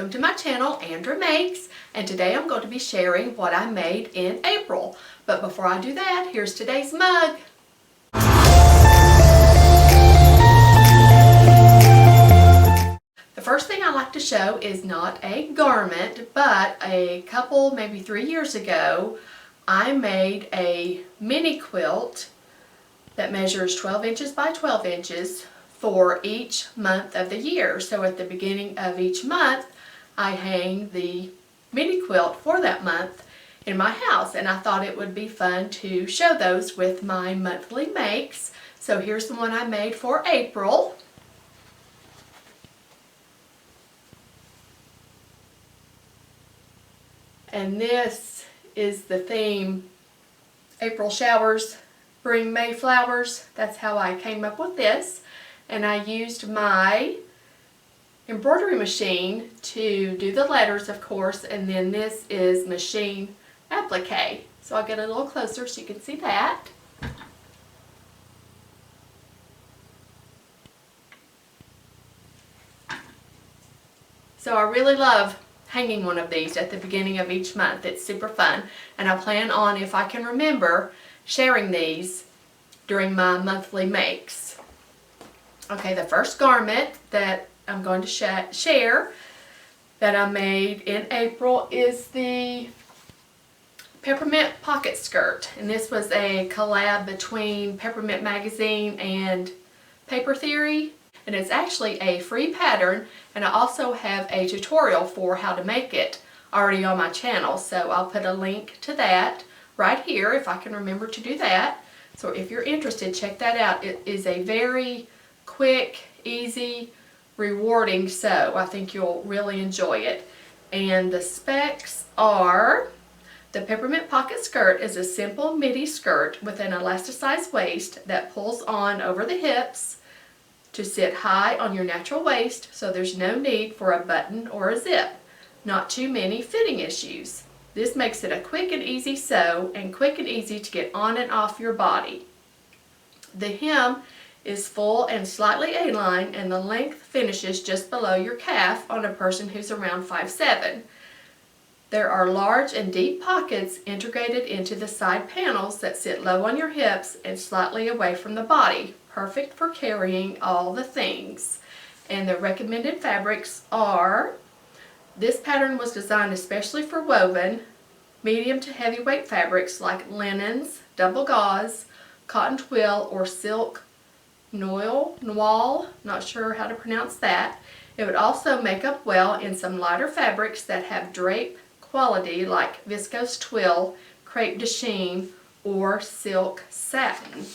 Welcome to my channel, Andrea Makes, and today I'm going to be sharing what I made in April. But before I do that, here's today's mug. The first thing I like to show is not a garment, but a couple, maybe 3 years ago, I made a mini quilt that measures 12 inches by 12 inches for each month of the year. So at the beginning of each month, I hang the mini quilt for that month in my house, and I thought it would be fun to show those with my monthly makes. So here's the one I made for April. And this is the theme, April showers bring May flowers. That's how I came up with this. And I used my embroidery machine to do the letters, of course, and then this is machine applique. So I'll get a little closer so you can see that. So I really love hanging one of these at the beginning of each month. It's super fun, and I plan on, if I can remember, sharing these during my monthly makes. Okay, the first garment that I'm going to share that I made in April is the Peppermint Pocket Skirt, and this was a collab between Peppermint Magazine and Paper Theory, and it's actually a free pattern, and I also have a tutorial for how to make it already on my channel, so I'll put a link to that right here if I can remember to do that. So if you're interested, check that out. It is a very quick, easy, rewarding sew. I think you'll really enjoy it. And the specs are: the Peppermint Pocket Skirt is a simple midi skirt with an elasticized waist that pulls on over the hips to sit high on your natural waist, so there's no need for a button or a zip. Not too many fitting issues. This makes it a quick and easy sew and quick and easy to get on and off your body. The hem is full and slightly A-line, and the length finishes just below your calf on a person who's around 5'7". There are large and deep pockets integrated into the side panels that sit low on your hips and slightly away from the body. Perfect for carrying all the things. And the recommended fabrics are: this pattern was designed especially for woven, medium to heavyweight fabrics like linens, double gauze, cotton twill, or silk noil, not sure how to pronounce that. It would also make up well in some lighter fabrics that have drape quality like viscose twill, crepe de chine, or silk satin.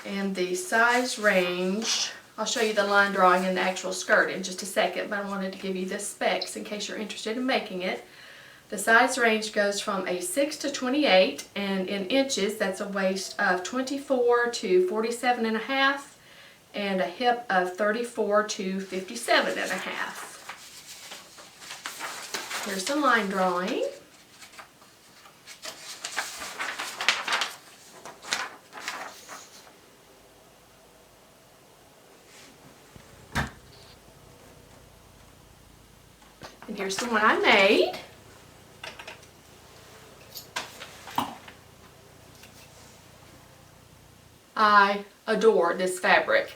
And the size range, I'll show you the line drawing in the actual skirt in just a second, but I wanted to give you the specs in case you're interested in making it. The size range goes from a 6 to 28, and in inches that's a waist of 24 to 47.5 and a hip of 34 to 57.5. Here's the line drawing. And here's the one I made. I adore this fabric.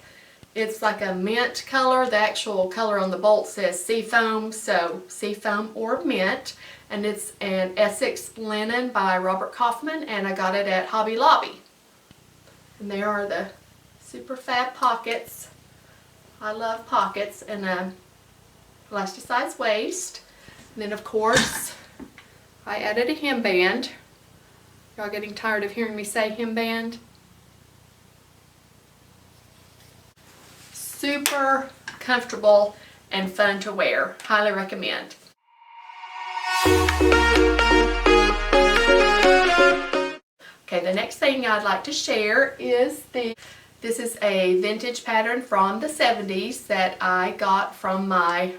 It's like a mint color. The actual color on the bolt says seafoam, so seafoam or mint. And it's an Essex linen by Robert Kaufman, and I got it at Hobby Lobby. And there are the super fab pockets. I love pockets. And elasticized waist. And then of course I added a hemband. Y'all getting tired of hearing me say hemband? Super comfortable and fun to wear. Highly recommend. Okay, the next thing I'd like to share is this is a vintage pattern from the 70s that I got from my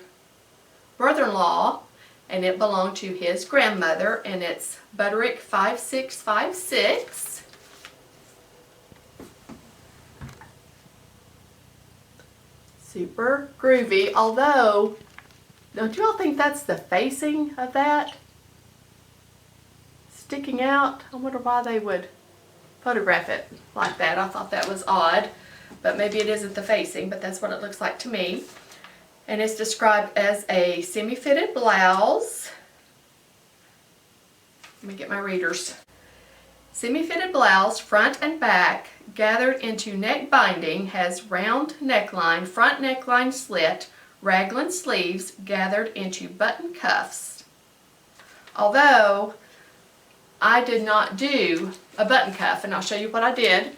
brother-in-law, and it belonged to his grandmother, and it's Butterick 5656. Super groovy, although, don't you all think that's the facing of that sticking out? I wonder why they would photograph it like that. I thought that was odd, but maybe it isn't the facing, but that's what it looks like to me. And it's described as a semi-fitted blouse. Let me get my readers. Semi-fitted blouse, front and back, gathered into neck binding, has round neckline, front neckline slit, raglan sleeves, gathered into button cuffs. Although I did not do a button cuff, and I'll show you what I did.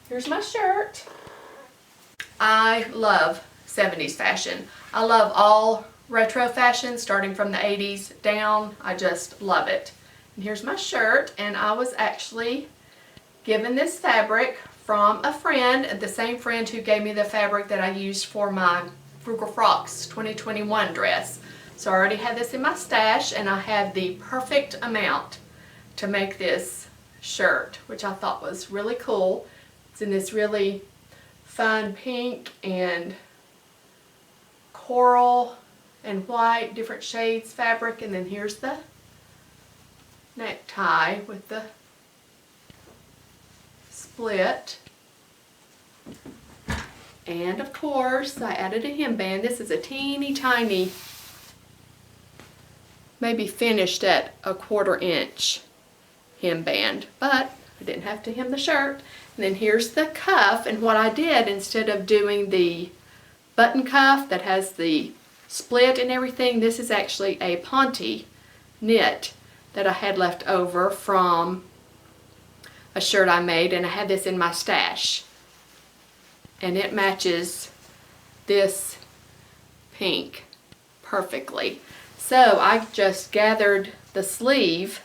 Here's my shirt. I love 70s fashion. I love all retro fashion starting from the 80s down. I just love it. And here's my shirt, and I was actually given this fabric from a friend, the same friend who gave me the fabric that I used for my Frugal Frocks 2021 dress. So I already had this in my stash, and I had the perfect amount to make this shirt, which I thought was really cool. It's in this really fun pink and coral and white, different shades fabric, and then here's the necktie with the split. And of course I added a hemband. This is a teeny tiny, maybe finished at a 1/4 inch hemband, but I didn't have to hem the shirt. And then here's the cuff, and what I did, instead of doing the button cuff that has the split and everything, this is actually a Ponte knit that I had left over from a shirt I made, and I had this in my stash. And it matches this pink perfectly. So I just gathered the sleeve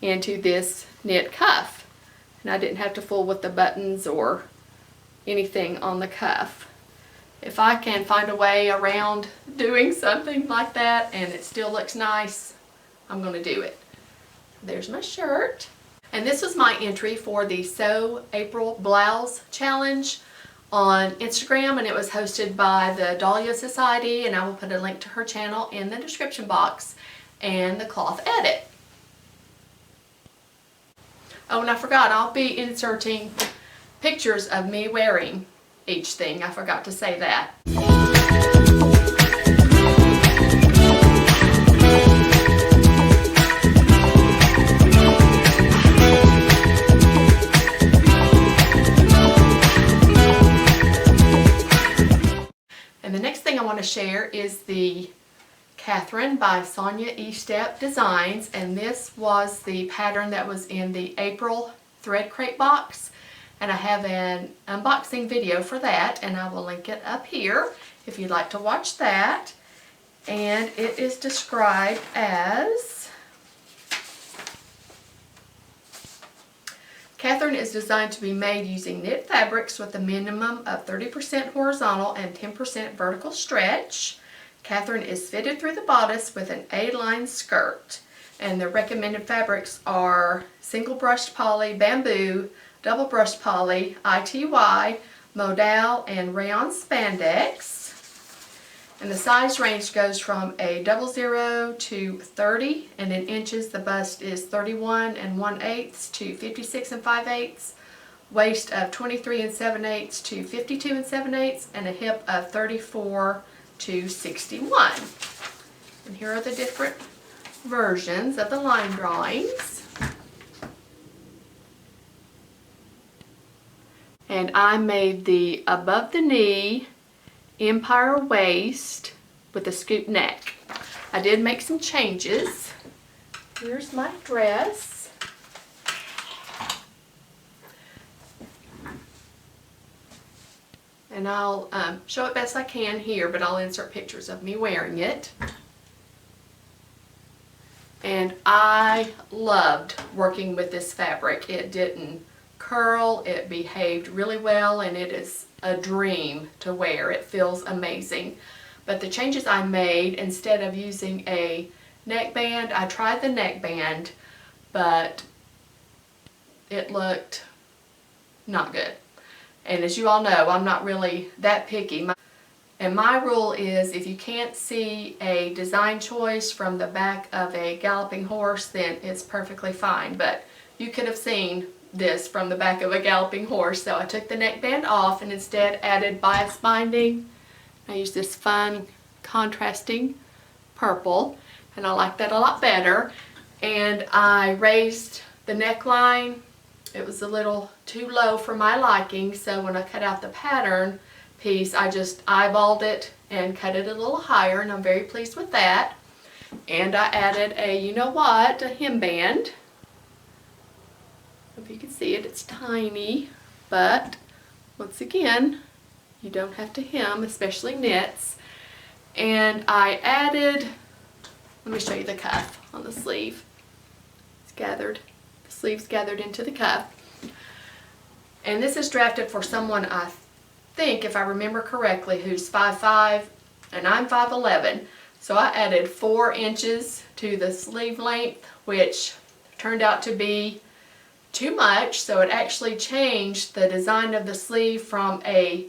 into this knit cuff, and I didn't have to fool with the buttons or anything on the cuff. If I can find a way around doing something like that and it still looks nice, I'm going to do it. There's my shirt. And this was my entry for the Sew April Blouse Challenge on Instagram, and it was hosted by the Dahlia Sewciety, and I will put a link to her channel in the description box, and the cloth edit. Oh, and I forgot, I'll be inserting pictures of me wearing each thing. I forgot to say that. And the next thing I want to share is the Katherine by Sonia Estep Designs, and this was the pattern that was in the April thread crate box, and I have an unboxing video for that, and I will link it up here if you'd like to watch that. And it is described as, Katherine is designed to be made using knit fabrics with a minimum of 30% horizontal and 10% vertical stretch. Katherine is fitted through the bodice with an A-line skirt, and the recommended fabrics are single brushed poly, bamboo, double brushed poly, ITY, modal, and rayon spandex. And the size range goes from a 00 to 30, and in inches the bust is 31 1/8 to 56 5/8, waist of 23 7/8 to 52 7/8, and a hip of 34 to 61. And here are the different versions of the line drawings. And I made the above the knee empire waist with a scoop neck. I did make some changes. Here's my dress. And I'll show it best I can here, but I'll insert pictures of me wearing it. And I loved working with this fabric. It didn't curl, it behaved really well, and it is a dream to wear. It feels amazing. But the changes I made, instead of using a neckband, I tried the neckband, but it looked not good. And as you all know, I'm not really that picky. And my rule is if you can't see a design choice from the back of a galloping horse, then it's perfectly fine. But you could have seen this from the back of a galloping horse. So I took the neckband off and instead added bias binding. I used this fun contrasting purple, and I like that a lot better. And I raised the neckline. It was a little too low for my liking, so when I cut out the pattern piece, I just eyeballed it and cut it a little higher, and I'm very pleased with that. And I added a, you know what, a hemband. If you can see it, it's tiny, but once again, you don't have to hem, especially knits. And I added, let me show you the cuff on the sleeve. It's gathered, the sleeve's gathered into the cuff. And this is drafted for someone, I think, if I remember correctly, who's 5'5", and I'm 5'11". So I added 4 inches to the sleeve length, which turned out to be too much, so it actually changed the design of the sleeve from a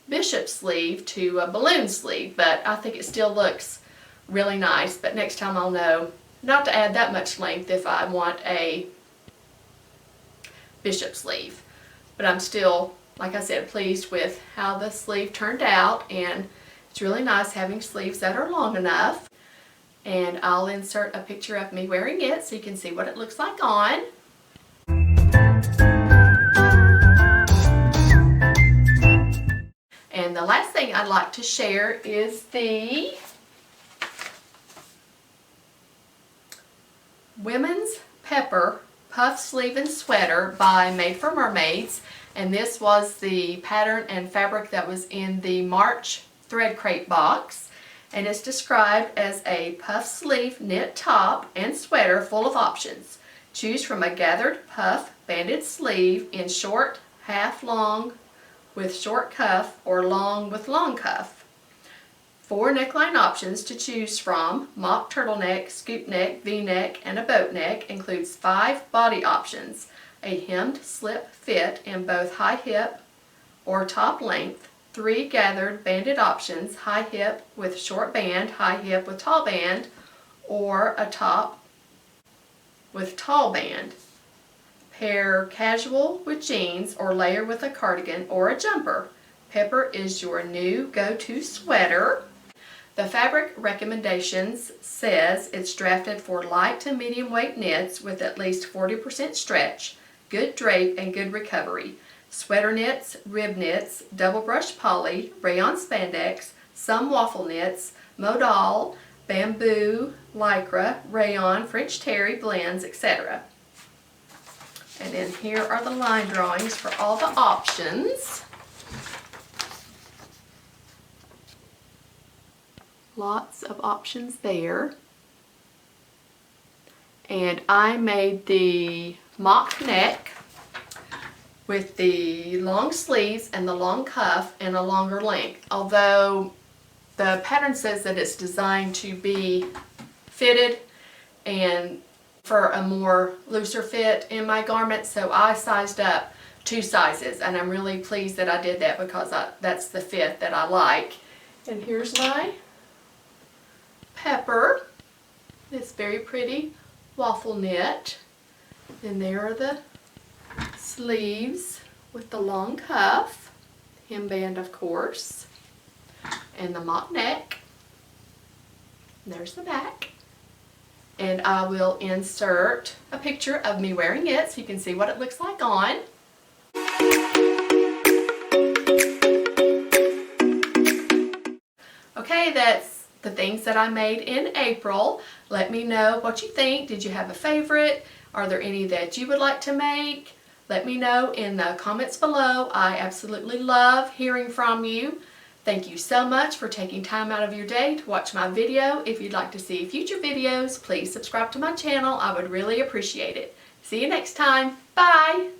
bishop sleeve to a balloon sleeve, but I think it still looks really nice. But next time I'll know not to add that much length if I want a bishop sleeve. But I'm still, like I said, pleased with how the sleeve turned out, and it's really nice having sleeves that are long enough. And I'll insert a picture of me wearing it so you can see what it looks like on. And the last thing I'd like to share is the Women's Pepper Puff Sleeve and Sweater by Made for Mermaids. And this was the pattern and fabric that was in the March Thread Crate box. And it's described as a puff sleeve knit top and sweater full of options. Choose from a gathered puff banded sleeve in short, half long with short cuff, or long with long cuff. 4 neckline options to choose from: mock turtleneck, scoop neck, v-neck, and a boat neck. Includes 5 body options: a hemmed slip fit in both high hip or top length, 3 gathered banded options: high hip with short band, high hip with tall band, or a top with tall band. Pair casual with jeans or layer with a cardigan or a jumper. Pepper is your new go-to sweater. The fabric recommendations says it's drafted for light to medium weight knits with at least 40% stretch, good drape, and good recovery. Sweater knits, rib knits, double brush poly, rayon spandex, some waffle knits, modal, bamboo, lycra, rayon, French terry blends, etc. And then here are the line drawings for all the options. Lots of options there. And I made the mock neck with the long sleeves and the long cuff and a longer length. Although the pattern says that it's designed to be fitted and for a more looser fit in my garment, so I sized up 2 sizes, and I'm really pleased that I did that because that's the fit that I like. And here's my Pepper, this very pretty waffle knit. And there are the sleeves with the long cuff, hemband of course, and the mock neck. And there's the back. And I will insert a picture of me wearing it so you can see what it looks like on. Okay, that's the things that I made in April. Let me know what you think. Did you have a favorite? Are there any that you would like to make? Let me know in the comments below. I absolutely love hearing from you. Thank you so much for taking time out of your day to watch my video. If you'd like to see future videos, please subscribe to my channel. I would really appreciate it. See you next time. Bye!